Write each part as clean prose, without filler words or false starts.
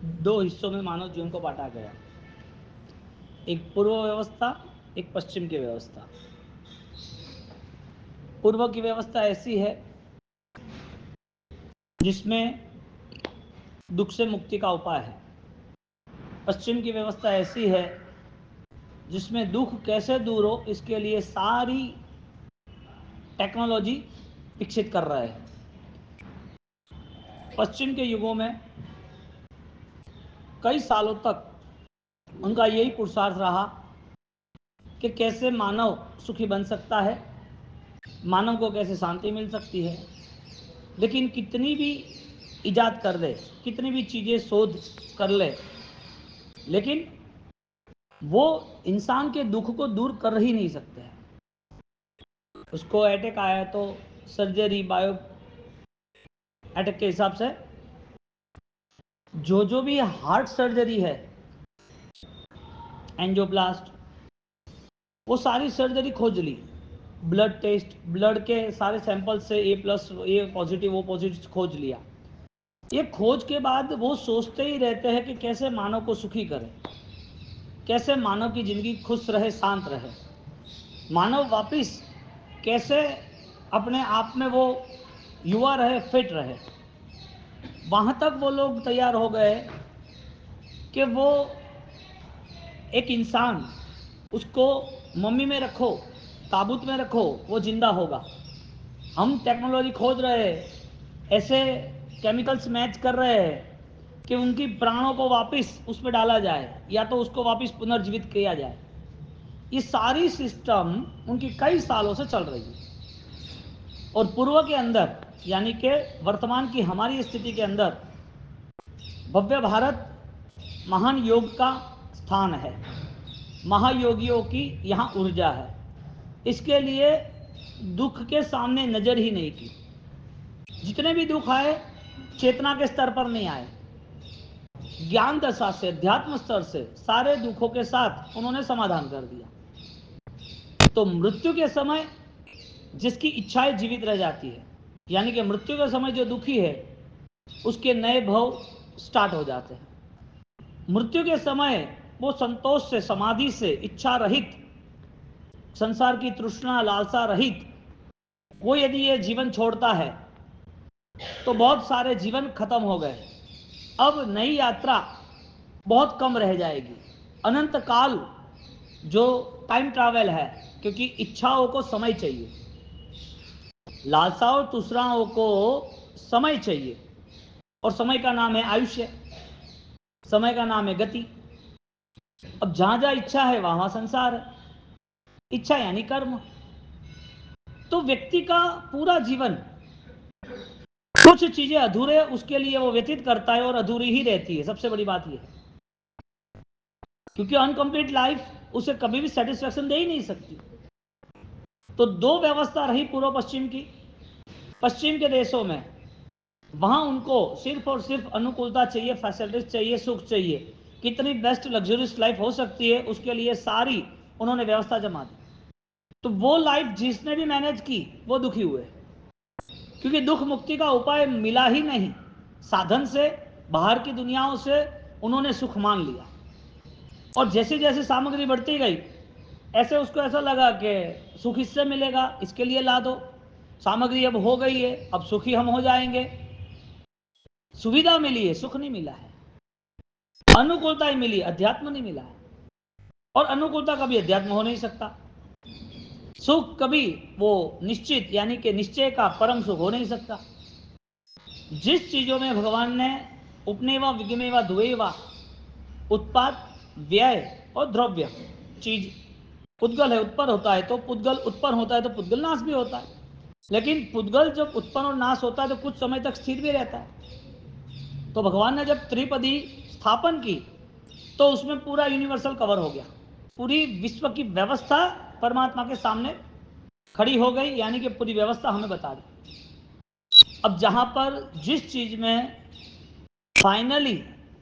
दो हिस्सों में मानव जीवन को बांटा गया, एक पूर्व व्यवस्था, एक पश्चिम की व्यवस्था। पूर्व की व्यवस्था ऐसी है जिसमें दुख से मुक्ति का उपाय है। पश्चिम की व्यवस्था ऐसी है जिसमें दुख कैसे दूर हो इसके लिए सारी टेक्नोलॉजी विकसित कर रहा है। पश्चिम के युगों में कई सालों तक उनका यही पुरुषार्थ रहा कि कैसे मानव सुखी बन सकता है, मानव को कैसे शांति मिल सकती है। लेकिन कितनी भी इजाद कर दे, कितनी भी चीज़ें शोध कर ले, लेकिन वो इंसान के दुख को दूर कर ही नहीं सकते हैं। उसको अटैक आया तो सर्जरी, बायो अटैक के हिसाब से जो भी हार्ट सर्जरी है, एंजियोप्लास्ट, वो सारी सर्जरी खोज ली। ब्लड टेस्ट, ब्लड के सारे सैंपल से A+, ए पॉजिटिव, वो पॉजिटिव खोज लिया। ये खोज के बाद वो सोचते ही रहते हैं कि कैसे मानव को सुखी करें, कैसे मानव की जिंदगी खुश रहे, शांत रहे, मानव वापिस कैसे अपने आप में वो युवा रहे, फिट रहे। वहाँ तक वो लोग तैयार हो गए कि वो एक इंसान, उसको मम्मी में रखो, ताबूत में रखो, वो जिंदा होगा। हम टेक्नोलॉजी खोज रहे हैं, ऐसे केमिकल्स मैच कर रहे हैं कि उनकी प्राणों को वापस उस पर डाला जाए या तो उसको वापस पुनर्जीवित किया जाए। ये सारी सिस्टम उनकी कई सालों से चल रही है। और पूर्व के अंदर, यानी कि वर्तमान की हमारी स्थिति के अंदर, भव्य भारत महान योग का स्थान है, महायोगियों की यहाँ ऊर्जा है। इसके लिए दुख के सामने नजर ही नहीं की। जितने भी दुख आए चेतना के स्तर पर नहीं आए, ज्ञान दशा से, अध्यात्म स्तर से सारे दुखों के साथ उन्होंने समाधान कर दिया। तो मृत्यु के समय जिसकी इच्छाएं जीवित रह जाती है, यानी कि मृत्यु के समय जो दुखी है उसके नए भव स्टार्ट हो जाते हैं। मृत्यु के समय वो संतोष से, समाधि से, इच्छा रहित, संसार की तृष्णा लालसा रहित, वो यदि ये जीवन छोड़ता है तो बहुत सारे जीवन खत्म हो गए, अब नई यात्रा बहुत कम रह जाएगी। अनंत काल जो टाइम ट्रैवल है, क्योंकि इच्छाओं को समय चाहिए, लालसाओं तृष्णाओं को समय चाहिए, और समय का नाम है आयुष्य, समय का नाम है गति। अब जहां जहां इच्छा है वहां संसार है। इच्छा यानी कर्म। तो व्यक्ति का पूरा जीवन कुछ चीजें अधूरे उसके लिए वो व्यतीत करता है और अधूरी ही रहती है। सबसे बड़ी बात यह है, क्योंकि अनकंप्लीट लाइफ उसे कभी भी सेटिस्फेक्शन दे ही नहीं सकती। तो दो व्यवस्था रही पूर्व पश्चिम की। पश्चिम के देशों में वहां उनको सिर्फ और सिर्फ अनुकूलता चाहिए, फैसिलिटीज चाहिए, सुख चाहिए, कितनी बेस्ट लग्जरियस लाइफ हो सकती है उसके लिए सारी उन्होंने व्यवस्था जमा दी। तो वो लाइफ जिसने भी मैनेज की वो दुखी हुए, क्योंकि दुख मुक्ति का उपाय मिला ही नहीं। साधन से, बाहर की दुनियाओं से उन्होंने सुख मान लिया, और जैसे जैसे सामग्री बढ़ती गई ऐसे उसको ऐसा लगा कि सुख इससे मिलेगा, इसके लिए ला दो, सामग्री अब हो गई है, अब सुखी हम हो जाएंगे। सुविधा मिली है, सुख नहीं मिला है। अनुकूलता ही मिली, अध्यात्म नहीं मिला है। और अनुकूलता कभी अध्यात्म हो नहीं सकता। सुख कभी वो निश्चित यानी कि निश्चय का परम सुख हो नहीं सकता। जिस चीजों में भगवान ने उपनेवा विगमेवा द्वेवा, उत्पाद, व्यय और द्रव्य चीज, पुद्गल है, उत्पन्न होता है तो पुद्गल, उत्पन्न होता है तो पुद्गल नाश भी होता है। लेकिन पुद्गल जब उत्पन्न और नाश होता है तो कुछ समय तक स्थिर भी रहता है। तो भगवान ने जब त्रिपदी स्थापन की तो उसमें पूरा यूनिवर्सल कवर हो गया, पूरी विश्व की व्यवस्था परमात्मा के सामने खड़ी हो गई, यानी कि पूरी व्यवस्था हमें बता दी। अब जहां पर जिस चीज में फाइनली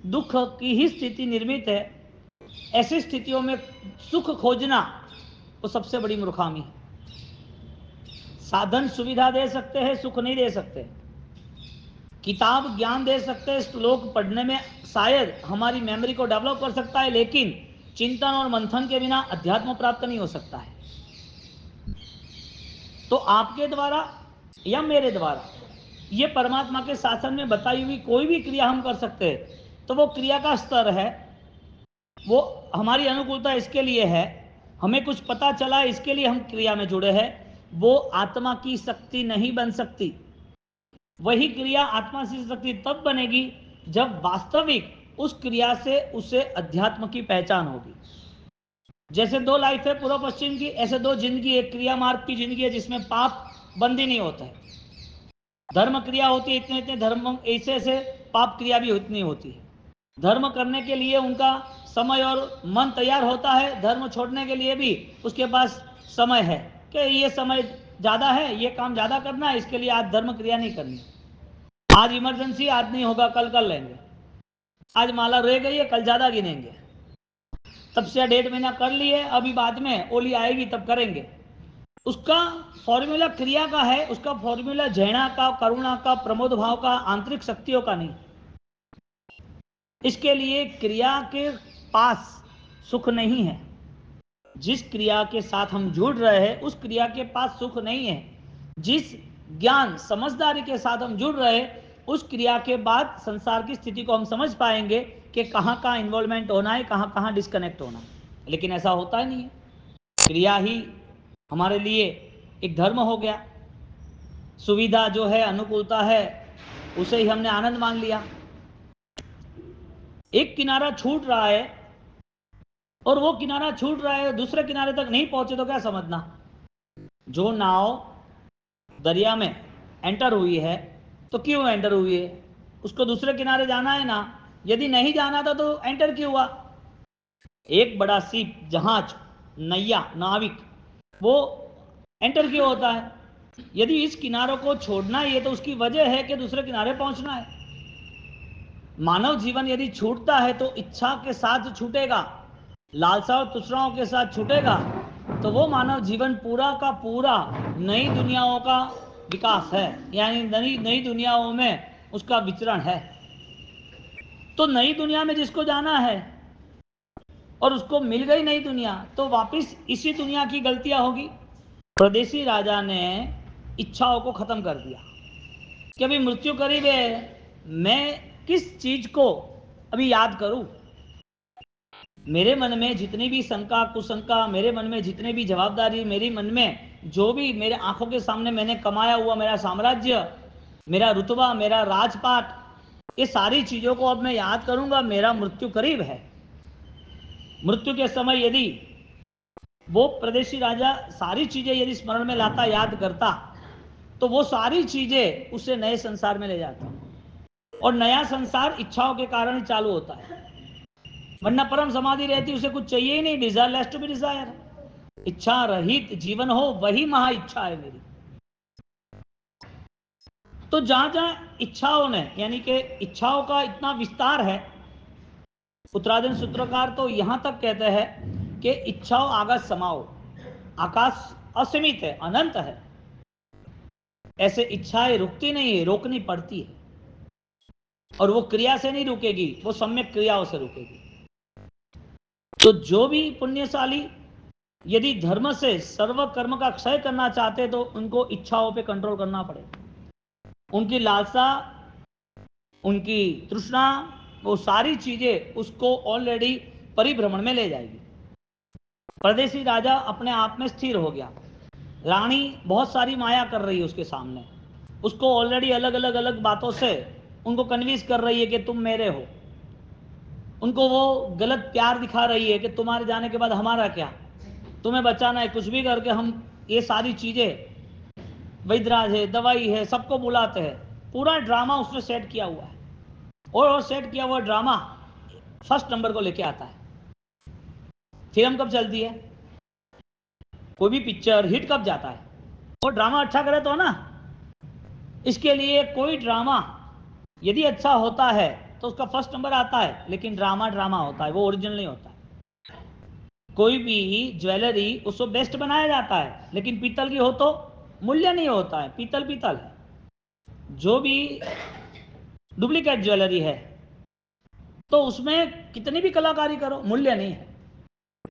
दुख की ही स्थिति निर्मित है, ऐसी स्थितियों में सुख खोजना वो सबसे बड़ी मूर्खामी है। साधन सुविधा दे सकते हैं, सुख नहीं दे सकते। किताब ज्ञान दे सकते हैं, श्लोक पढ़ने में शायद हमारी मेमोरी को डेवलप कर सकता है, लेकिन चिंतन और मंथन के बिना अध्यात्म प्राप्त नहीं हो सकता है। तो आपके द्वारा या मेरे द्वारा ये परमात्मा के शासन में बताई हुई कोई भी क्रिया हम कर सकते हैं, तो वो क्रिया का स्तर है, वो हमारी अनुकूलता इसके लिए है, हमें कुछ पता चला इसके लिए हम क्रिया में जुड़े हैं, वो आत्मा की शक्ति नहीं बन सकती। वही क्रिया आत्मा की शक्ति तब बनेगी जब वास्तविक उस क्रिया से उसे अध्यात्म की पहचान होगी। जैसे दो लाइफ है पूर्व पश्चिम की, ऐसे दो जिंदगी, एक क्रिया मार्ग की जिंदगी है जिसमें पाप बंदी नहीं होता है, धर्म क्रिया होती है इतने इतने धर्म, ऐसे ऐसे पाप क्रिया भी उतनी होती है। धर्म करने के लिए उनका समय और मन तैयार होता है, धर्म छोड़ने के लिए भी उसके पास समय है कि ये समय ज़्यादा है, ये काम ज़्यादा करना है, इसके लिए आज धर्म क्रिया नहीं करनी। आज इमरजेंसी, आज नहीं होगा, कल कर लेंगे। आज माला रह गई है, कल ज़्यादा गिनेंगे। तब से 1.5 महीना कर लिए, अभी बाद में ओली आएगी तब करेंगे। उसका फॉर्मूला क्रिया का है, उसका फॉर्मूला जैना का, करुणा का, प्रमोद भाव का, आंतरिक शक्तियों का नहीं। इसके लिए क्रिया के पास सुख नहीं है। जिस क्रिया के साथ हम जुड़ रहे हैं उस क्रिया के पास सुख नहीं है। जिस ज्ञान समझदारी के साथ हम जुड़ रहे हैं उस क्रिया के बाद संसार की स्थिति को हम समझ पाएंगे कि कहाँ कहाँ इन्वॉल्वमेंट होना है, कहाँ कहाँ डिस्कनेक्ट होना है। लेकिन ऐसा होता ही नहीं है। क्रिया ही हमारे लिए एक धर्म हो गया, सुविधा जो है, अनुकूलता है, उसे ही हमने आनंद मान लिया। एक किनारा छूट रहा है और वो किनारा छूट रहा है, दूसरे किनारे तक नहीं पहुंचे तो क्या समझना? जो नाव दरिया में एंटर हुई है तो क्यों एंटर हुई है? उसको दूसरे किनारे जाना है ना। यदि नहीं जाना था तो एंटर क्यों हुआ? एक बड़ा शिप, जहाज, नैया, नाविक, वो एंटर क्यों होता है? यदि इस किनारों को छोड़ना ही है तो उसकी वजह है कि दूसरे किनारे पहुंचना है। मानव जीवन यदि छूटता है तो इच्छा के साथ छूटेगा, लालसा और तृष्णाओं के साथ छूटेगा, तो वो मानव जीवन पूरा का पूरा नई दुनियाओं का विकास है, यानी नई नई दुनियाओं में उसका विचरण है। तो नई दुनिया में जिसको जाना है और उसको मिल गई नई दुनिया, तो वापस इसी दुनिया की गलतियां होगी। परदेसी राजा ने इच्छाओं को खत्म कर दिया कि अभी मृत्यु करीब है, मैं किस चीज को अभी याद करूं? मेरे मन में जितनी भी शंका कुशंका, मेरे मन में जितने भी जवाबदारी, मेरे मन में जो भी मेरे आंखों के सामने मैंने कमाया हुआ मेरा साम्राज्य, मेरा रुतबा, मेरा राजपाट, ये सारी चीजों को अब मैं याद करूंगा। मेरा मृत्यु करीब है। मृत्यु के समय यदि वो प्रदेशी राजा सारी चीजें यदि स्मरण में लाता, याद करता, तो वो सारी चीजें उसे नए संसार में ले जाता, और नया संसार इच्छाओं के कारण ही चालू होता है। वरना परम समाधि रहती, उसे कुछ चाहिए ही नहीं। Desire less to be desire, इच्छा रहित जीवन हो वही महा इच्छा है मेरी। तो जहां जहां इच्छाओं ने, यानी कि इच्छाओं का इतना विस्तार है, उत्तराधीन सूत्रकार तो यहां तक कहते हैं कि इच्छाओं आकाश समाओ। आकाश असीमित है, अनंत है। ऐसे इच्छाएं रुकती नहीं है, रोकनी पड़ती है। और वो क्रिया से नहीं रुकेगी, वो सम्यक क्रियाओं से रुकेगी। तो जो भी पुण्यशाली यदि धर्म से सर्व कर्म का क्षय करना चाहते तो उनको इच्छाओं पे कंट्रोल करना पड़ेगा। उनकी लालसा, उनकी तृष्णा, वो सारी चीजें उसको ऑलरेडी परिभ्रमण में ले जाएगी। परदेसी राजा अपने आप में स्थिर हो गया। रानी बहुत सारी माया कर रही है उसके सामने, उसको ऑलरेडी अलग अलग अलग बातों से उनको कन्विंस कर रही है कि तुम मेरे हो। उनको वो गलत प्यार दिखा रही है कि तुम्हारे जाने के बाद हमारा क्या, तुम्हें बचाना है, कुछ भी करके हम ये सारी चीजें, वैद्यराज है, दवाई है, सबको बुलाते हैं। पूरा ड्रामा उसने सेट किया हुआ है, और सेट किया हुआ ड्रामा फर्स्ट नंबर को लेके आता है। फिल्म कब चलती है, कोई भी पिक्चर हिट कब जाता है? वो ड्रामा अच्छा करे तो ना। इसके लिए कोई ड्रामा यदि अच्छा होता है तो उसका फर्स्ट नंबर आता है, लेकिन ड्रामा ड्रामा होता है, वो ओरिजिनल नहीं होता। कोई भी ज्वेलरी उसको बेस्ट बनाया जाता है, लेकिन पीतल की हो तो मूल्य नहीं होता है, पीतल पीतल है। जो भी डुप्लीकेट ज्वेलरी है, तो उसमें कितनी भी कलाकारी करो मूल्य नहीं है,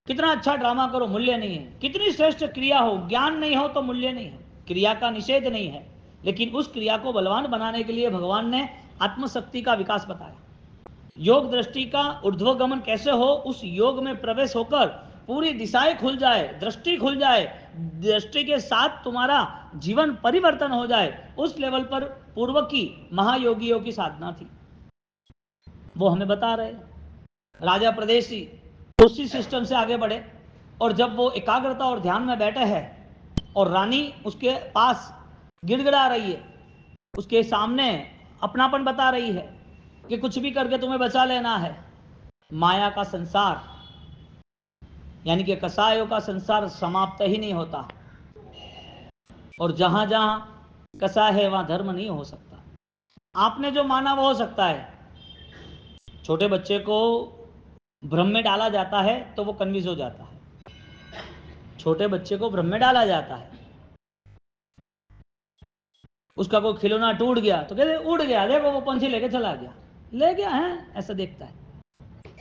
कितना अच्छा ड्रामा करो मूल्य नहीं है, कितनी श्रेष्ठ क्रिया हो, ज्ञान नहीं हो तो मूल्य नहीं है। क्रिया का निषेध नहीं है, लेकिन उस क्रिया को बलवान बनाने के लिए भगवान ने आत्मशक्ति का विकास बताया। योग दृष्टि का ऊर्ध्वगमन कैसे हो, उस योग में प्रवेश होकर पूरी दिशाएं खुल जाए, दृष्टि खुल जाए, दृष्टि के साथ तुम्हारा जीवन परिवर्तन हो जाए, उस लेवल पर पूर्व की महायोगियों की साधना थी, वो हमें बता रहे। राजा प्रदेशी उसी सिस्टम से आगे बढ़े, और जब वो एकाग्रता और ध्यान में बैठे हैं और रानी उसके पास गिड़गिड़ा रही है, उसके सामने अपनापन बता रही है कि कुछ भी करके तुम्हें बचा लेना है, माया का संसार यानी कि कसायों का संसार समाप्त ही नहीं होता, और जहां जहां कसाय है वहां धर्म नहीं हो सकता। आपने जो माना वो हो सकता है। छोटे बच्चे को भ्रम में डाला जाता है तो वो कन्विंस हो जाता है, छोटे बच्चे को भ्रम में डाला जाता है, उसका कोई खिलौना टूट गया तो कहते उड़ गया, देखो वो पंछी लेके चला गया, ले गया है, ऐसा देखता है।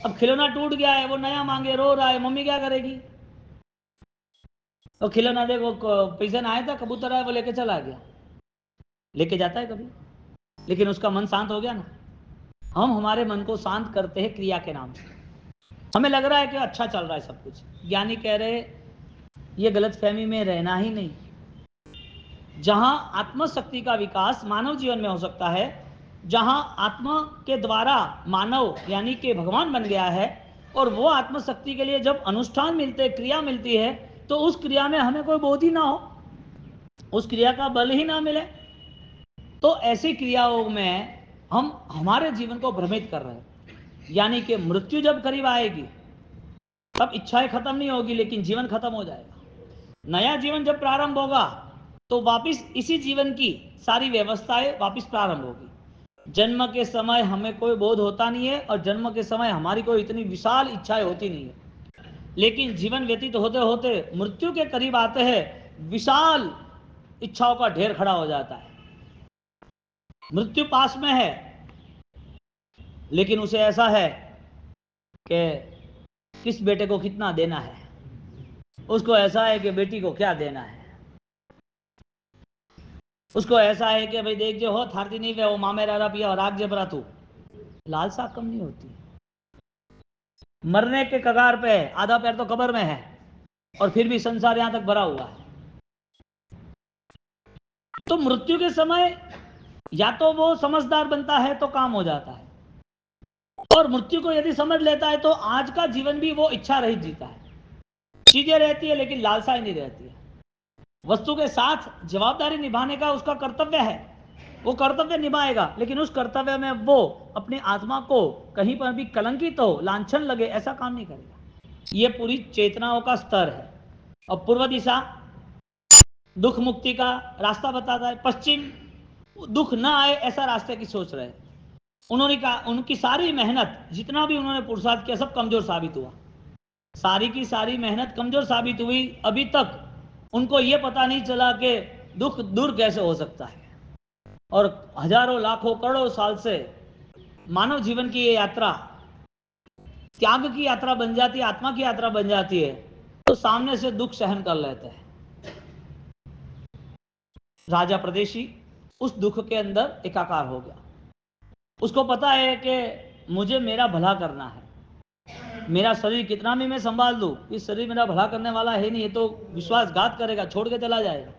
अब खिलौना टूट गया है, वो नया मांगे, रो रहा है, मम्मी क्या करेगी? तो खिलौना देखो, पिजन आया था, कबूतर आया, वो लेके चला गया, लेके जाता है कभी, लेकिन उसका मन शांत हो गया ना। हम हमारे मन को शांत करते हैं क्रिया के नाम से। हमें लग रहा है कि अच्छा चल रहा है सब कुछ, ज्ञानी कह रहे ये गलत फहमी में रहना ही नहीं। जहां आत्मशक्ति का विकास मानव जीवन में हो सकता है, जहां आत्मा के द्वारा मानव यानी कि भगवान बन गया है, और वो आत्मशक्ति के लिए जब अनुष्ठान मिलते, क्रिया मिलती है, तो उस क्रिया में हमें कोई बोध ही ना हो, उस क्रिया का बल ही ना मिले, तो ऐसी क्रियाओं में हम हमारे जीवन को भ्रमित कर रहे हैं। यानी कि मृत्यु जब करीब आएगी तब इच्छाएं खत्म नहीं होगी, लेकिन जीवन खत्म हो जाएगा। नया जीवन जब प्रारंभ होगा तो वापिस इसी जीवन की सारी व्यवस्थाएं वापिस प्रारंभ होगी। जन्म के समय हमें कोई बोध होता नहीं है, और जन्म के समय हमारी कोई इतनी विशाल इच्छाएं होती नहीं है, लेकिन जीवन व्यतीत होते होते मृत्यु के करीब आते हैं, विशाल इच्छाओं का ढेर खड़ा हो जाता है। मृत्यु पास में है, लेकिन उसे ऐसा है कि किस बेटे को कितना देना है, उसको ऐसा है कि बेटी को क्या देना है, उसको ऐसा है कि भाई देख जो हो थारती नहीं वे वो मामे रारा पिया और आग जबरा तू, लालसा कम नहीं होती। मरने के कगार पे है, आधा पैर तो कब्र में है, और फिर भी संसार यहां तक भरा हुआ है। तो मृत्यु के समय या तो वो समझदार बनता है तो काम हो जाता है, और मृत्यु को यदि समझ लेता है तो आज का जीवन भी वो इच्छा रहित जीता है। चीजें रहती है लेकिन लालसा ही नहीं रहती है। वस्तु के साथ जवाबदारी निभाने का उसका कर्तव्य है, वो कर्तव्य निभाएगा, लेकिन उस कर्तव्य में वो अपनी आत्मा को कहीं पर भी कलंकित हो, लांछन लगे, ऐसा काम नहीं करेगा। ये पूरी चेतनाओं का स्तर है। और पूर्व दिशा दुख मुक्ति का रास्ता बताता है, पश्चिम दुख ना आए ऐसा रास्ते की सोच रहे हैं। उन्होंने कहा उनकी सारी मेहनत, जितना भी उन्होंने पुरुषार्थ किया, सब कमजोर साबित हुआ। सारी की सारी मेहनत कमजोर साबित हुई। अभी तक उनको यह पता नहीं चला कि दुख दूर कैसे हो सकता है। और हजारों लाखों करोड़ों साल से मानव जीवन की ये यात्रा त्याग की यात्रा बन जाती है, आत्मा की यात्रा बन जाती है, तो सामने से दुख सहन कर लेते हैं। राजा प्रदेशी उस दुख के अंदर एकाकार हो गया। उसको पता है कि मुझे मेरा भला करना है, मेरा शरीर कितना भी मैं संभाल लूं, इस शरीर मेरा भला करने वाला है नहीं, ये तो विश्वासघात करेगा, छोड़ के चला जाएगा।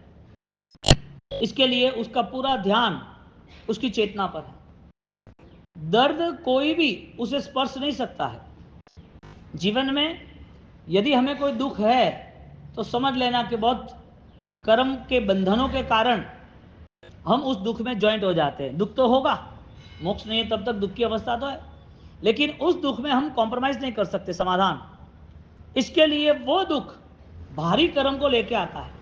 इसके लिए उसका पूरा ध्यान उसकी चेतना पर है। दर्द कोई भी उसे स्पर्श नहीं सकता है। जीवन में यदि हमें कोई दुख है तो समझ लेना कि बहुत कर्म के बंधनों के कारण हम उस दुख में ज्वाइंट हो जाते हैं। दुख तो होगा, मोक्ष नहीं है तब तक दुख की अवस्था तो है, लेकिन उस दुख में हम कॉम्प्रोमाइज नहीं कर सकते समाधान। इसके लिए वो दुख भारी कर्म को लेके आता है,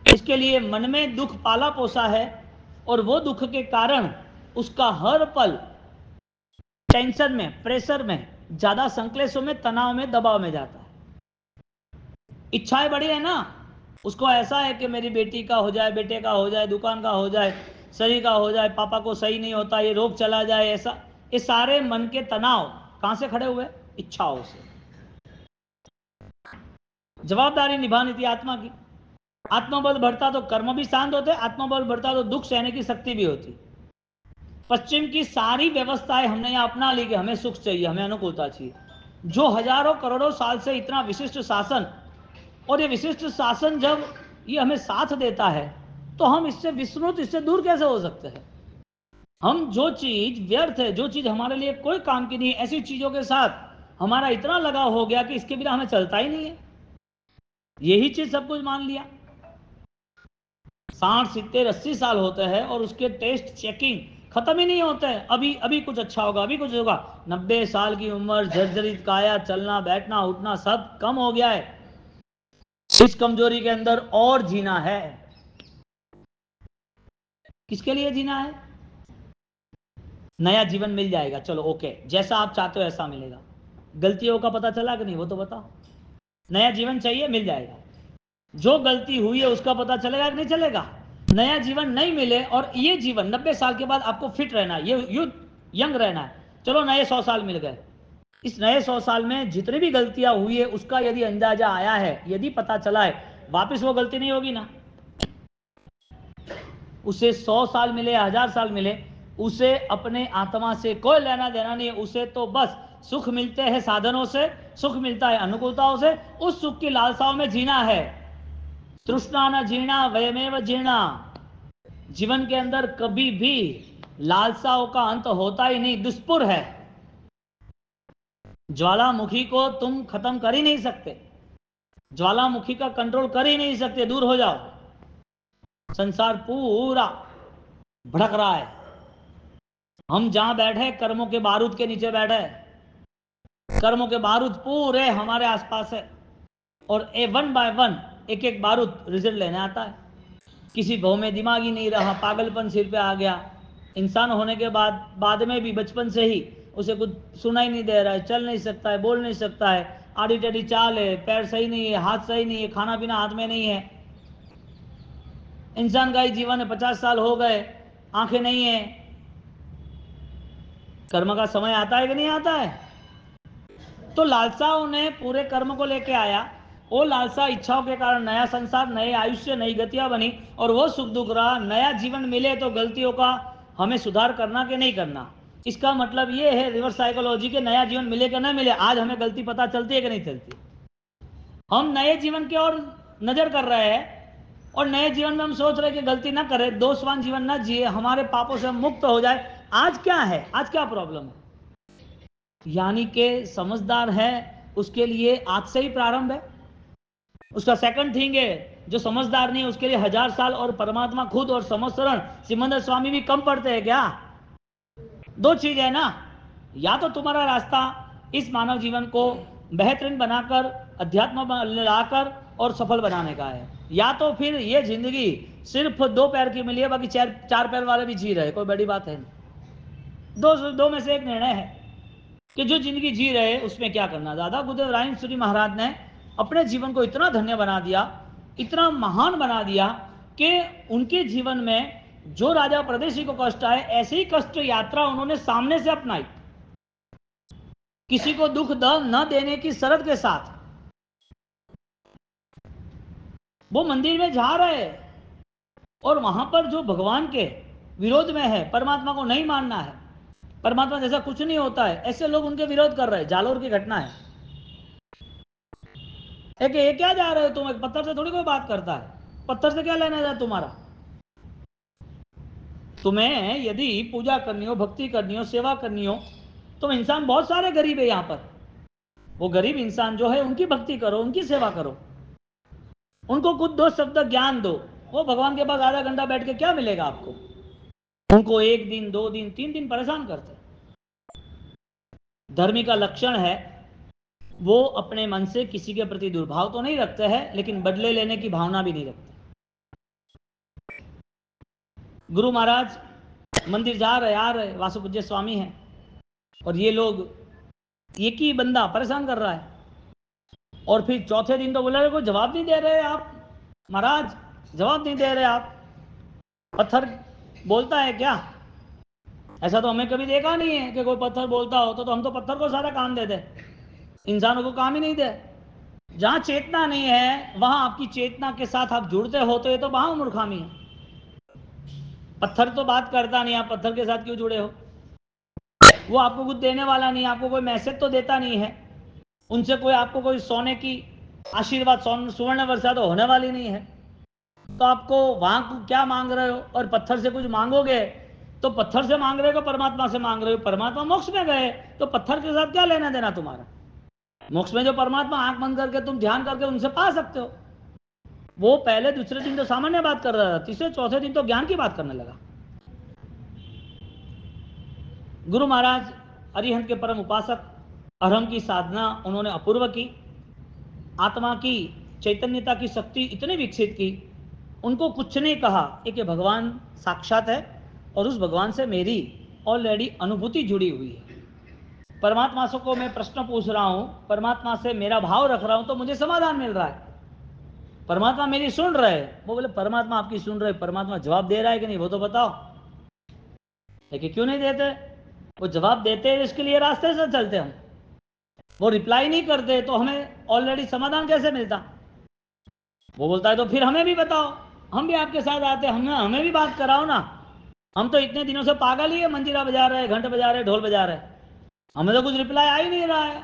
इसके लिए मन में दुख पाला पोसा है, और वो दुख के कारण उसका हर पल टेंशन में, प्रेशर में, ज्यादा संक्लेशों में, तनाव में, दबाव में जाता है। इच्छाएं बड़ी है ना, उसको ऐसा है कि मेरी बेटी का हो जाए, बेटे का हो जाए, दुकान का हो जाए, शरीर का हो जाए, पापा को सही नहीं होता, ये रोग चला जाए, ऐसा, ये सारे मन के तनाव कहां से खड़े हुए? इच्छाओं से। जवाबदारी निभानी थी आत्मा की। आत्मबल बढ़ता तो कर्म भी शांत होते, आत्मबल बढ़ता तो दुख सहने की शक्ति भी होती। पश्चिम की सारी व्यवस्थाएं हमने यहां अपना ली कि हमें सुख चाहिए, हमें अनुकूलता चाहिए। जो हजारों करोड़ों साल से इतना विशिष्ट शासन, और ये विशिष्ट शासन जब ये हमें साथ देता है तो हम इससे विस्मृत, इससे दूर कैसे हो सकते हैं? हम जो चीज व्यर्थ है, जो चीज हमारे लिए कोई काम की नहीं, ऐसी चीजों के साथ हमारा इतना लगाव हो गया कि इसके बिना हमें चलता ही नहीं है। यही चीज सब कुछ मान लिया। 60, 70, 80 साल होते हैं और उसके टेस्ट चेकिंग खत्म ही नहीं होते हैं। अभी अभी कुछ अच्छा होगा, अभी कुछ होगा। 90 साल की उम्र, जर्जरित काया, चलना बैठना उठना सब कम हो गया है। इस कमजोरी के अंदर और जीना है। किसके लिए जीना है? नया जीवन मिल जाएगा, चलो ओके, जैसा आप चाहते हो ऐसा मिलेगा। गलतियों का पता चला कि नहीं, वो तो बताओ। नया जीवन चाहिए, मिल जाएगा। जो गलती हुई है उसका पता चलेगा कि नहीं चलेगा? नया जीवन नहीं मिले और ये जीवन 90 साल के बाद आपको फिट रहना है, ये यंग रहना है, चलो नए 100 साल मिल गए। इस नए 100 साल में जितनी भी गलतियां हुई है उसका यदि अंदाजा आया है, यदि पता चला है, वापस वो गलती नहीं होगी ना। उसे 100 साल मिले, 1000 साल मिले, उसे अपने आत्मा से कोई लेना देना नहीं है। उसे तो बस सुख मिलते हैं साधनों से, सुख मिलता है अनुकूलताओं से, उस सुख की लालसाओं में जीना है। तृष्णा न जीना वयमेव जीना। जीवन के अंदर कभी भी लालसाओं का अंत होता ही नहीं, दुष्पुर है। ज्वालामुखी को तुम खत्म कर ही नहीं सकते, ज्वालामुखी का कंट्रोल कर ही नहीं सकते, दूर हो जाओ। संसार पूरा भड़क रहा है, हम जहां बैठे कर्मों के बारूद के नीचे बैठे, कर्मों के बारूद पूरे हमारे आसपास है, और ए वन बाय वन एक एक बारूद रिजल्ट लेने आता है। किसी भाव में दिमाग ही नहीं रहा, पागलपन सिर पे आ गया। इंसान होने के बाद में भी बचपन से ही उसे कुछ सुनाई नहीं दे रहा है, चल नहीं सकता है, बोल नहीं सकता है, आड़ी टेढ़ी चाल है, पैर सही नहीं है, हाथ सही नहीं है, खाना पीना हाथ में नहीं है। इंसान का ही जीवन है, 50 साल हो गए, आंखें नहीं है। कर्म का समय आता है कि नहीं आता है? तो लालसा उन्हें पूरे कर्म को लेके आया, वो लालसा इच्छाओं के कारण नया संसार, नए आयुष्य, नई गतियां बनी, और वो सुख दुख रहा। नया जीवन मिले तो गलतियों का हमें सुधार करना कि नहीं करना। इसका मतलब ये है रिवर्स साइकोलॉजी के, नया जीवन मिले कि ना मिले, आज हमें गलती पता चलती है कि नहीं चलती। हम नए जीवन की ओर नजर कर रहे हैं और नए जीवन में हम सोच रहे हैं कि गलती ना करें, दोषवान जीवन ना जिए, हमारे पापों से मुक्त हो जाए। आज क्या है, आज क्या प्रॉब्लम है? यानी के समझदार है उसके लिए आज से ही प्रारंभ है। उसका सेकंड थिंग है, जो समझदार नहीं है उसके लिए 1000 साल और परमात्मा खुद और समस्तरण सिमंदर स्वामी भी कम पड़ते हैं क्या? दो चीज है ना, या तो तुम्हारा रास्ता इस मानव जीवन को बेहतरीन बनाकर, अध्यात्म लाकर और सफल बनाने का है, या तो फिर ये जिंदगी सिर्फ 2 पैर की मिली है, बाकी 4 पैर वाले भी जी रहे, कोई बड़ी बात है नहीं। दो में से एक निर्णय है कि जो जिंदगी जी रहे उसमें क्या करना। दादा गुरुदेव रायचूरी महाराज ने अपने जीवन को इतना धन्य बना दिया, इतना महान बना दिया कि उनके जीवन में जो राजा प्रदेशी को कष्ट आए, ऐसे ही कष्ट यात्रा उन्होंने सामने से अपनाई, किसी को दुख न देने की शर्त के साथ। वो मंदिर में जा रहे और वहां पर जो भगवान के विरोध में है, परमात्मा को नहीं मानना है, परमात्मा जैसा कुछ नहीं होता है, ऐसे लोग उनके विरोध कर रहे हैं। जालोर की घटना है। एक ये क्या जा रहे हो तुम, एक पत्थर से थोड़ी कोई बात करता है, पत्थर से क्या लेना जा तुम्हारा। तुम्हें यदि पूजा करनी हो, भक्ति करनी हो, सेवा करनी हो, तुम इंसान बहुत सारे गरीब है यहां पर, वो गरीब इंसान जो है उनकी भक्ति करो, उनकी सेवा करो, उनको कुछ 2 शब्द ज्ञान दो। वो भगवान के पास आधा घंटा बैठ के क्या मिलेगा आपको? उनको 1 दिन 2 दिन 3 दिन परेशान करते। धर्मी का लक्षण है वो अपने मन से किसी के प्रति दुर्भाव तो नहीं रखते हैं, लेकिन बदले लेने की भावना भी नहीं रखते। गुरु महाराज मंदिर जा रहे आ रहे, वासु पूज्य स्वामी हैं, और ये लोग, एक ही बंदा परेशान कर रहा है। और फिर चौथे दिन तो बोला कोई जवाब नहीं दे रहे आप महाराज, जवाब नहीं दे रहे आप। पत्थर बोलता है क्या? ऐसा तो हमें कभी देखा नहीं है कि कोई पत्थर बोलता हो। तो हम तो पत्थर को सारा काम दे दे, इंसानों को काम ही नहीं दे। जहां चेतना नहीं है वहां आपकी चेतना के साथ आप जुड़ते हो तो ये तो वहां मूर्खामी है। पत्थर तो बात करता नहीं, आप पत्थर के साथ क्यों जुड़े हो? वो आपको कुछ देने वाला नहीं, आपको कोई मैसेज तो देता नहीं है। उनसे कोई आपको कोई सोने की आशीर्वाद, सुवर्ण वर्षा तो होने वाली नहीं है। तो आपको वहां क्या मांग रहे हो? और पत्थर से कुछ मांगोगे तो पत्थर से मांग रहे हो, परमात्मा से मांग रहे हो। परमात्मा मोक्ष में गए तो पत्थर के साथ क्या लेना देना तुम्हारा? मोक्ष में जो परमात्मा आंख बंद करके तुम ध्यान करके उनसे पा सकते हो। वो पहले दूसरे दिन तो सामान्य बात कर रहा था, तीसरे चौथे दिन तो ज्ञान की बात करने लगा। गुरु महाराज अरिहंत के परम उपासक, अरहम की साधना उन्होंने अपूर्व की, आत्मा की चैतन्यता की शक्ति इतनी विकसित की, उनको कुछ नहीं कहा कि भगवान साक्षात है और उस भगवान से मेरी ऑलरेडी अनुभूति जुड़ी हुई है। परमात्मा से को मैं प्रश्न पूछ रहा हूं, परमात्मा से मेरा भाव रख रहा हूं तो मुझे समाधान मिल रहा है। परमात्मा मेरी सुन रहे। वो बोले परमात्मा आपकी सुन रहे, परमात्मा जवाब दे रहा है कि नहीं वो तो बताओ। लेकिन क्यों नहीं देते? वो जवाब देते हैं, इसके लिए रास्ते से चलते हम। वो रिप्लाई नहीं करते तो हमें ऑलरेडी समाधान कैसे मिलता? वो बोलता है तो फिर हमें भी बताओ, हम भी आपके साथ आते, हमें भी बात कराओ ना। हम तो इतने दिनों से पागल ही है, मंजीरा बजा रहे, घंट बजा रहे, ढोल बजा रहे, हमें तो कुछ रिप्लाई आ ही नहीं रहा है।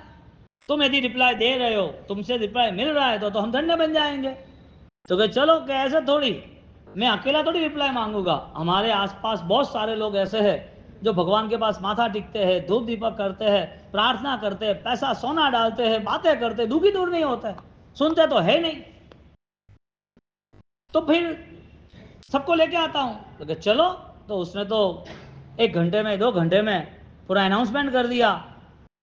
तुम यदि रिप्लाई दे रहे हो, तुमसे रिप्लाई मिल रहा है तो हम धन्य बन जाएंगे। तो कहे चलो, कैसे थोड़ी, मैं अकेला थोड़ी रिप्लाई मांगूंगा। हमारे आसपास बहुत सारे लोग ऐसे हैं जो भगवान के पास माथा टिकते हैं, धूप दीपक करते हैं, प्रार्थना करते हैं, पैसा सोना डालते हैं, बातें करते हैं, दुखी दूर नहीं होते, सुनते तो है नहीं। तो फिर सबको लेके आता हूं। तो चलो, तो उसने तो 1 घंटे में 2 घंटे में पूरा अनाउंसमेंट कर दिया।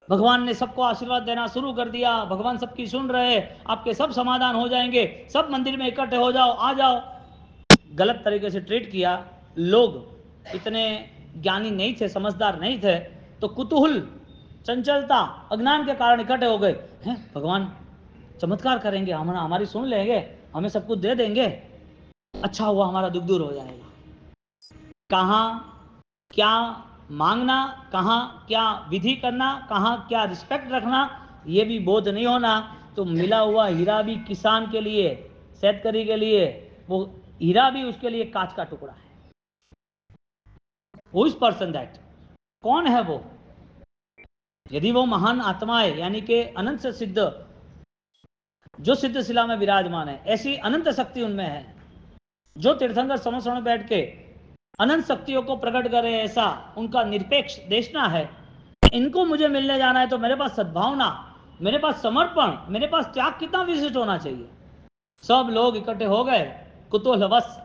भगवान ने सबको आशीर्वाद देना शुरू कर दिया, भगवान सबकी सुन रहे, आपके सब समाधान हो जाएंगे, सब मंदिर में इकट्ठे हो जाओ, आ जाओ। गलत तरीके से ट्रीट किया। लोग इतने ज्ञानी नहीं थे, समझदार नहीं थे, तो कुतूहल, चंचलता, अज्ञान के कारण इकट्ठे हो गए। हैं, भगवान चमत्कार करेंगे, हम हमारी सुन लेंगे, हमें सब कुछ दे देंगे, अच्छा हुआ, हमारा दुख दूर हो जाएगा। कहाँ क्या मांगना, कहाँ क्या विधि करना, कहाँ क्या रिस्पेक्ट रखना, ये भी बोध नहीं होना। तो मिला हुआ हीरा भी किसान के लिए, शेतकरी के लिए, वो हीरा भी उसके लिए कांच का टुकड़ा है। Who is person that? कौन है वो? यदि वो महान आत्माएं यानी कि अनंत से सिद्ध, जो सिद्ध शिला में विराजमान है, ऐसी अनंत शक्ति उनमें है, जो तीर्थंकर समस्या में बैठ के अनंत शक्तियों को प्रकट करे, ऐसा उनका निरपेक्ष देशना है। इनको मुझे मिलने जाना है तो मेरे पास सद्भावना, मेरे पास समर्पण, मेरे पास त्याग कितना विशिष्ट होना चाहिए। सब लोग इकट्ठे हो गए, कुतूहलवश,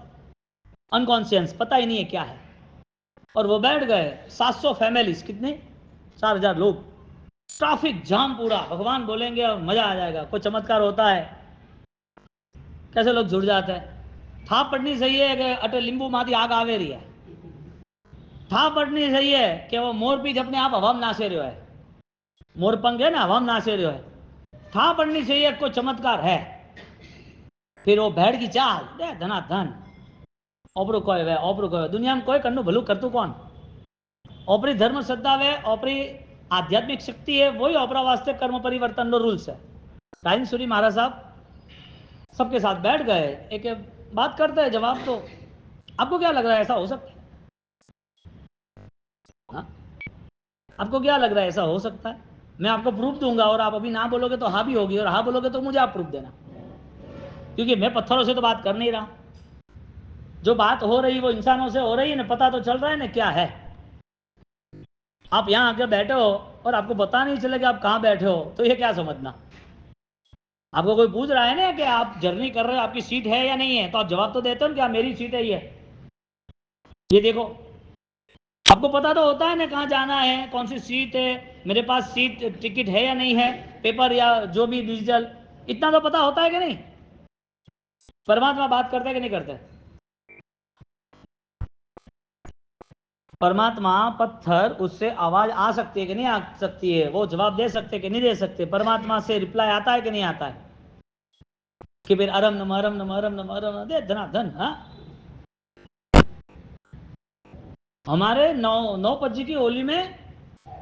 अनकॉन्शियस, पता ही नहीं है क्या है, और वो बैठ गए। 700 फैमिलीज, कितने, 4000 लोग, ट्रैफिक जाम पूरा। भगवान बोलेंगे और मजा आ जाएगा। कोई चमत्कार होता है, कैसे लोग जुड़ जाते हैं। था पढ़नी सही है कि अटे लींबू माथी आग आवे रही है। था पढ़नी सही है कि वो मोर पीछ अपने आप हवा में नाचे रहो है, मोर पंख है ना, हवा में नाचे रहो है। था पढ़नी सही है, कोई चमत्कार है। फिर वो भेड़ की चाल दे, धना धन, ओपरो कोई वे, ओपरो कोई, दुनिया में कोई कन्नु भलू करतु कौन? ओपरी धर्म श्रद्धा वे, ओपरी आध्यात्मिक शक्ति है, वही ओपरा वास्ते कर्म परिवर्तन नो रूल्स है। राजन सूरी महाराज साहब सबके साथ बैठ गए, एक बात करते हैं, जवाब तो आपको क्या लग रहा है ऐसा हो सकता है? हाँ? आपको क्या लग रहा है ऐसा हो सकता है? मैं आपको प्रूफ दूंगा और आप अभी ना बोलोगे तो हाँ भी होगी, और हाँ बोलोगे तो मुझे आप प्रूफ देना, क्योंकि मैं पत्थरों से तो बात कर नहीं रहा। जो बात हो रही वो इंसानों से हो रही है ना, पता तो चल रहा है ना क्या है। आप यहां आके बैठे हो और आपको पता नहीं चले कि आप कहां बैठे हो, तो ये क्या समझना? आपको कोई पूछ रहा है ना कि आप जर्नी कर रहे हो, आपकी सीट है या नहीं है, तो आप जवाब तो देते हो क्या, मेरी सीट है ये देखो। आपको पता तो होता है ना कहाँ जाना है, कौन सी सीट है, मेरे पास सीट टिकट है या नहीं है, पेपर या जो भी डिजिटल, इतना तो पता होता है कि नहीं? परमात्मा बात करते है कि नहीं करते? परमात्मा पत्थर, उससे आवाज आ सकती है कि नहीं आ सकती है, वो जवाब दे सकते कि नहीं दे सकते, परमात्मा से रिप्लाई आता है कि नहीं आता है? कि फिर अरम नम अरम नम अरम नम अरम दे धना धन। हाँ, हमारे 9 की होली में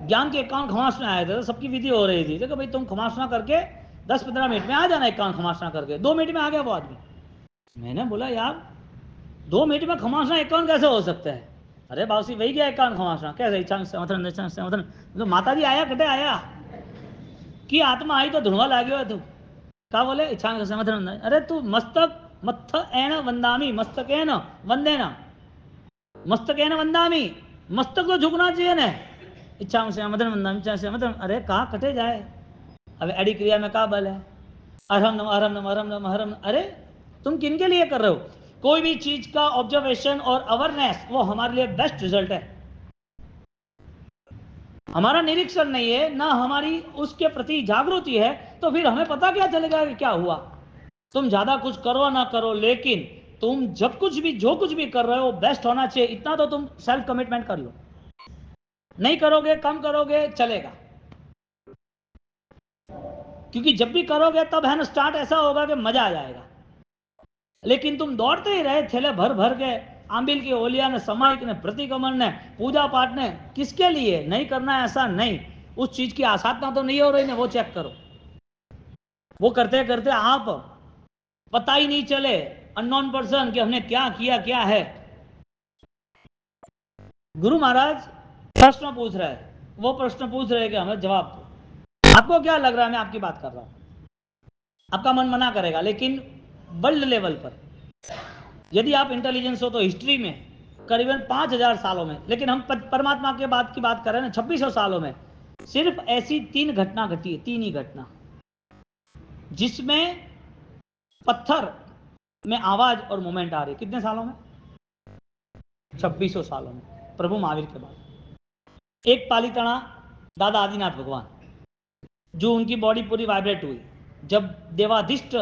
ज्ञान के एकाउंट खमासना आए थे, तो सबकी विधि हो रही थी कि भाई तुम खमासना करके 10-15 मिनट में आ जाना, एकाउंट खमासना करके। 2 मिनट में आ गया वो आदमी। मैंने बोला यार 2 मिनट में खमासना एकाउंट कैसे हो सकता है? अरे बाबूसी वही गया एकाउंट खमासना कैसे? तो माता जी आया कटे आया कि आत्मा आई तो धुनवा लाग्यो है तू का बोले इच्छा समर्थन। अरे तू मस्तक मत्थ एण वंदामी मस्तक एण वंदे ना, मस्तक एण वंदामी, मस्तक तो झुकना चाहिए ना। इच्छा से मदन वंदामी इच्छा से मदन। अरे कहाँ कटे जाए? अब एडी क्रिया में का बल है? अरहम नम अरहम नम अरहम नम अरहम। अरे तुम किन के लिए कर रहे हो? कोई भी चीज का ऑब्जर्वेशन और अवेयरनेस वो हमारे लिए बेस्ट रिजल्ट है। हमारा निरीक्षण नहीं है ना, हमारी उसके प्रति जागृति है, तो फिर हमें पता क्या चलेगा कि क्या हुआ? तुम ज्यादा कुछ करो ना करो, लेकिन तुम जब कुछ भी जो कुछ भी कर रहे हो बेस्ट होना चाहिए, इतना तो तुम सेल्फ कमिटमेंट कर लो। नहीं करोगे, कम करोगे, चलेगा। क्योंकि जब भी करोगे तब है ना स्टार्ट ऐसा होगा कि मजा आ जाएगा। लेकिन तुम दौड़ते ही रहे थैले भर भर के, आंबिल की ओलिया ने, समायिक ने, प्रतिक्रमण ने, पूजा पाठ ने, किसके लिए नहीं करना है? ऐसा नहीं। उस चीज की आसाधना तो नहीं हो रही ना, वो चेक करो। वो करते करते आप पता ही नहीं चले अननोन पर्सन कि हमने क्या किया क्या है। गुरु महाराज प्रश्न पूछ रहे हैं, वो प्रश्न पूछ रहे हैं कि हमें जवाब दो। आपको क्या लग रहा है मैं आपकी बात कर रहा हूं? आपका मन मना करेगा, लेकिन वर्ल्ड लेवल पर यदि आप इंटेलिजेंस हो तो हिस्ट्री में करीबन 5000 सालों में, लेकिन हम परमात्मा के बाद की बात कर रहे हैं ना, 2600 सालों में सिर्फ ऐसी 3 घटना घटी है। 3 ही घटना जिसमें पत्थर में आवाज और मूवमेंट आ रही। कितने सालों में? 2600 सालों में, प्रभु महावीर के बाद। एक पालीताना दादा आदिनाथ भगवान, जो उनकी बॉडी पूरी वाइब्रेट हुई जब देवाधिष्ट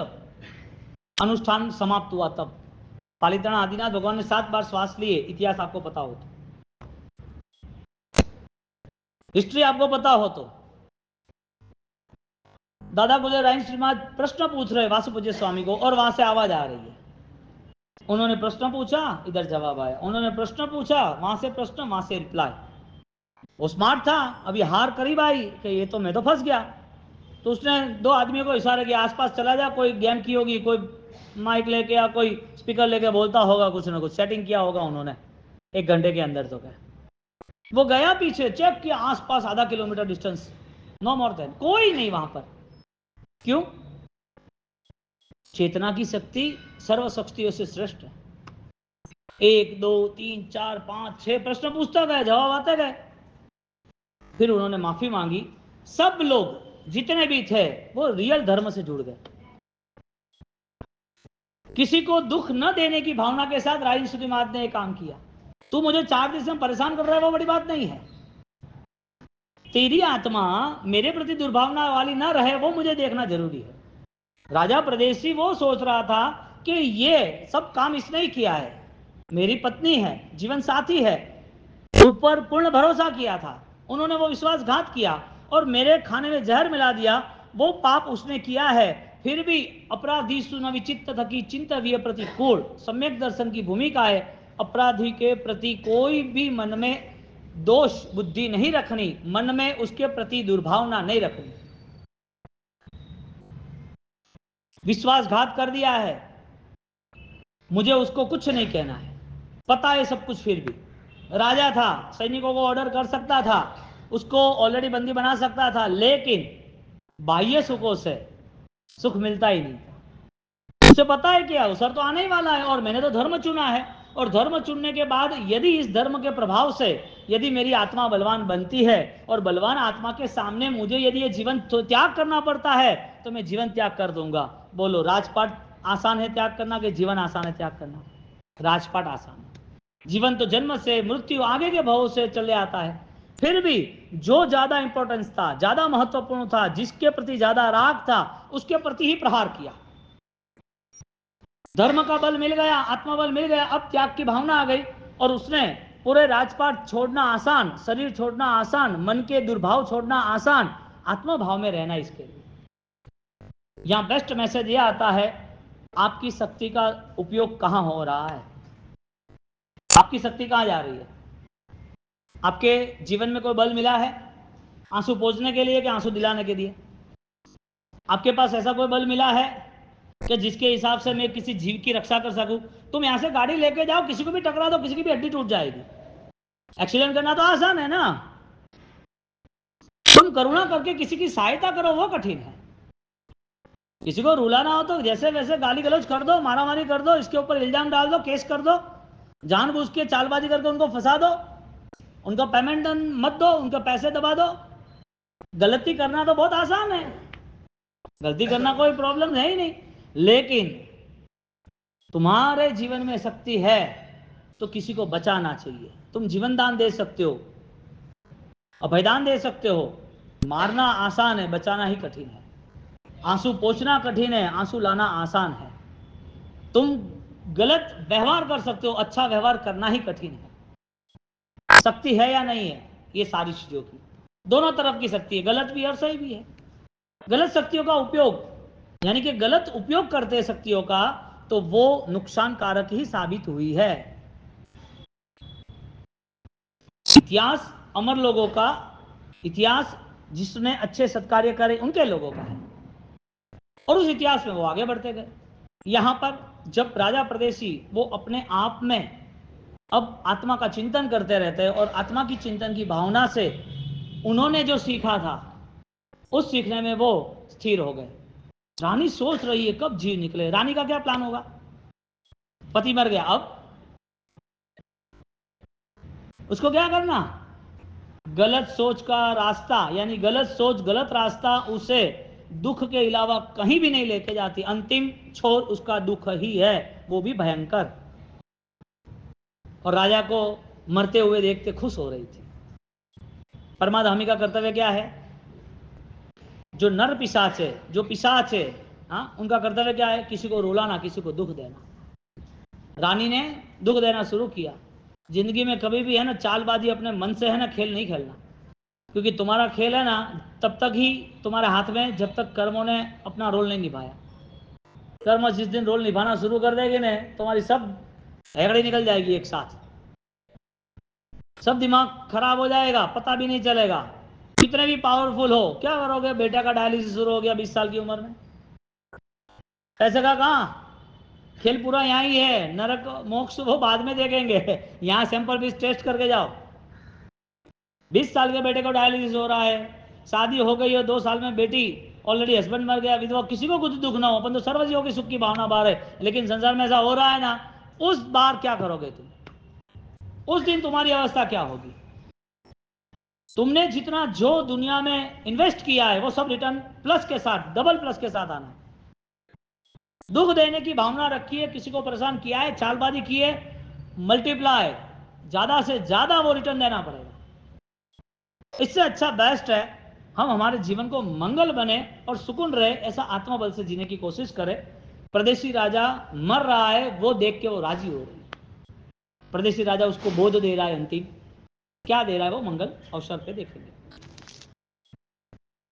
अनुष्ठान समाप्त हुआ। तब पालीताना आदिनाथ भगवान ने 7 बार श्वास लिए। इतिहास आपको पता हो तो, हिस्ट्री आपको पता हो तो। दादा गुजर राइन श्रीमाद प्रश्न पूछ रहे वासुपूज्य स्वामी को, और वहां से आवाज आ रही है। उन्होंने प्रश्न पूछा, इधर जवाब आया। उन्होंने प्रश्न पूछा, वहां से प्रश्न, वहां से रिप्लाई। वो स्मार्ट था। अभी हार करीब आई कि ये तो मैं तो फंस गया। तो उसने 2 आदमियों को इशारा किया, आसपास चला जा, कोई गेम की होगी, कोई माइक लेके या कोई स्पीकर लेके बोलता होगा, कुछ ना कुछ सेटिंग किया होगा उन्होंने 1 घंटे के अंदर। तो क्या वो गया पीछे, चेक किया आसपास आधा kilometre distance, no more than, कोई नहीं वहां पर। क्यों? चेतना की शक्ति सर्व शक्तियों से श्रेष्ठ है। 1 2 3 4 5 6 प्रश्न पूछता गया, जवाब आते गए। फिर उन्होंने माफी मांगी। सब लोग जितने भी थे वो रियल धर्म से जुड़ गए। किसी को दुख न देने की भावना के साथ राजन सुधिमाद ने एक काम किया। तू मुझे 4 दिन से परेशान कर रहा है, वो बड़ी बात नहीं है। तेरी आत्मा मेरे प्रति दुर्भावना वाली ना रहे, वो मुझे देखना जरूरी है। राजा प्रदेशी वो सोच रहा था कि ये सब काम इसने ही किया है, मेरी पत्नी है, जीवन साथी है, ऊपर पूर्ण भरोसा किया था, उन्होंने वो विश्वासघात किया और मेरे खाने में जहर मिला दिया, वो पाप उसने किया है। फिर भी अपराधी सुन विचित्त थकी चिंतवीय प्रतिकूल, सम्यक दर्शन की भूमिका है। अपराधी के प्रति कोई भी मन में दोष बुद्धि नहीं रखनी, मन में उसके प्रति दुर्भावना नहीं रखनी। विश्वासघात कर दिया है, मुझे उसको कुछ नहीं कहना है, पता है सब कुछ। फिर भी राजा था, सैनिकों को ऑर्डर कर सकता था, उसको ऑलरेडी बंदी बना सकता था, लेकिन बाह्य सुखों से सुख मिलता ही नहीं। उसे पता है क्या अवसर तो आने ही वाला है, और मैंने तो धर्म चुना है, और धर्म चुनने के बाद यदि इस धर्म के प्रभाव से यदि मेरी आत्मा बलवान बनती है, और बलवान आत्मा के सामने मुझे यदि ये जीवन त्याग करना पड़ता है, तो मैं जीवन त्याग कर दूंगा। बोलो, राजपाट आसान है त्याग करना कि जीवन आसान है त्याग करना? राजपाट आसान है। जीवन तो जन्म से मृत्यु आगे के भाव से चले आता है। फिर भी जो ज्यादा इंपॉर्टेंस था, ज्यादा महत्वपूर्ण था, जिसके प्रति ज्यादा राग था, उसके प्रति ही प्रहार किया। धर्म का बल मिल गया, आत्मबल मिल गया, अब त्याग की भावना आ गई, और उसने पूरे राजपाट छोड़ना आसान, शरीर छोड़ना आसान, मन के दुर्भाव छोड़ना आसान, आत्मभाव में रहना इसके लिए। यहां बेस्ट मैसेज यह आता है, आपकी शक्ति का उपयोग कहां हो रहा है, आपकी शक्ति कहां जा रही है। आपके जीवन में कोई बल मिला है आंसू पोंछने के लिए कि आंसू दिलाने के लिए? आपके पास ऐसा कोई बल मिला है कि जिसके हिसाब से मैं किसी जीव की रक्षा कर सकूं? तुम यहां से गाड़ी लेके जाओ, किसी को भी टकरा दो, किसी की भी हड्डी टूट जाएगी। एक्सीडेंट करना तो आसान है ना, तुम करुणा करके किसी की सहायता करो वो कठिन है। किसी को रुलाना हो तो जैसे वैसे गाली गलौज कर दो, मारामारी कर दो, इसके ऊपर इल्जाम डाल दो, केस कर दो, जानबूझ के चालबाजी करके उनको फंसा दो, उनका पेमेंट मत दो, उनके पैसे दबा दो। गलती करना तो बहुत आसान है, गलती करना कोई प्रॉब्लम है ही नहीं, लेकिन तुम्हारे जीवन में शक्ति है तो किसी को बचाना चाहिए। तुम जीवन दान दे सकते हो, अभयदान दे सकते हो, मारना आसान है, बचाना ही कठिन है। आंसू पोंछना कठिन है, आंसू लाना आसान है। तुम गलत व्यवहार कर सकते हो, अच्छा व्यवहार करना ही कठिन है। शक्ति है या नहीं है ये सारी चीजों की, दोनों तरफ की शक्ति है, गलत भी और सही भी है। गलत शक्तियों का उपयोग यानी कि गलत उपयोग करते हैं शक्तियों का, तो वो नुकसानकारक ही साबित हुई है। इतिहास अमर लोगों का, इतिहास जिसने अच्छे सत्कार्य करे उनके लोगों का है, और उस इतिहास में वो आगे बढ़ते गए। यहां पर जब राजा प्रदेशी वो अपने आप में अब आत्मा का चिंतन करते रहते हैं, और आत्मा की चिंतन की भावना से उन्होंने जो सीखा था उस सीखने में वो स्थिर हो गए। रानी सोच रही है कब जीव निकले। रानी का क्या प्लान होगा? पति मर गया, अब उसको क्या करना? गलत सोच का रास्ता, यानी गलत सोच, गलत रास्ता उसे दुख के अलावा कहीं भी नहीं लेके जाती। अंतिम छोर उसका दुख ही है, वो भी भयंकर। और राजा को मरते हुए देखते खुश हो रही थी। परमाधामी का कर्तव्य क्या है? जो नर पिशाच है, जो पिशाच है, हाँ, उनका कर्तव्य क्या है? किसी को रुलाना, किसी को दुख देना। रानी ने दुख देना शुरू किया। जिंदगी में कभी भी है ना चालबाजी अपने मन से है ना खेल नहीं खेलना, क्योंकि तुम्हारा खेल है ना तब तक ही तुम्हारे हाथ में जब तक कर्मों ने अपना रोल नहीं निभाया। कर्म जिस दिन रोल निभाना शुरू कर देंगे ना, तुम्हारी सब हेगड़ी निकल जाएगी एक साथ, सब दिमाग खराब हो जाएगा, पता भी नहीं चलेगा। कितने भी पावरफुल हो, क्या करोगे? बेटा का डायलिसिस शुरू हो गया 20 साल की उम्र में, पैसे का कहां? खेल पूरा यहां ही है, नरक मोक्ष वो बाद में देखेंगे, यहां सैंपल पीस टेस्ट करके जाओ। 20 साल के बेटे को डायलिसिस हो रहा है, शादी हो गई हो 2 साल में, बेटी ऑलरेडी हस्बैंड मर गया, विधवा, किसी को कुछ दुख ना हो, अपन तो सर्वजीवों की सुख की भावना बार है, लेकिन संसार में ऐसा हो रहा है ना, उस बार क्या करोगे तुम? उस दिन तुम्हारी अवस्था क्या होगी? तुमने जितना जो दुनिया में इन्वेस्ट किया है वो सब रिटर्न प्लस के साथ, डबल प्लस के साथ आना है। दुख देने की भावना रखी है, किसी को परेशान किया है, चालबाजी की है, मल्टीप्लाई, ज्यादा से ज्यादा वो रिटर्न देना पड़ेगा। इससे अच्छा बेस्ट है हम हमारे जीवन को मंगल बने और सुकून रहे, ऐसा आत्मबल से जीने की कोशिश करें। प्रदेशी राजा मर रहा है, वो देख के वो राजी हो रही है। प्रदेशी राजा उसको बोध दे रहा है, अंतिम क्या दे रहा है वो मंगल अवसर पे देखेंगे।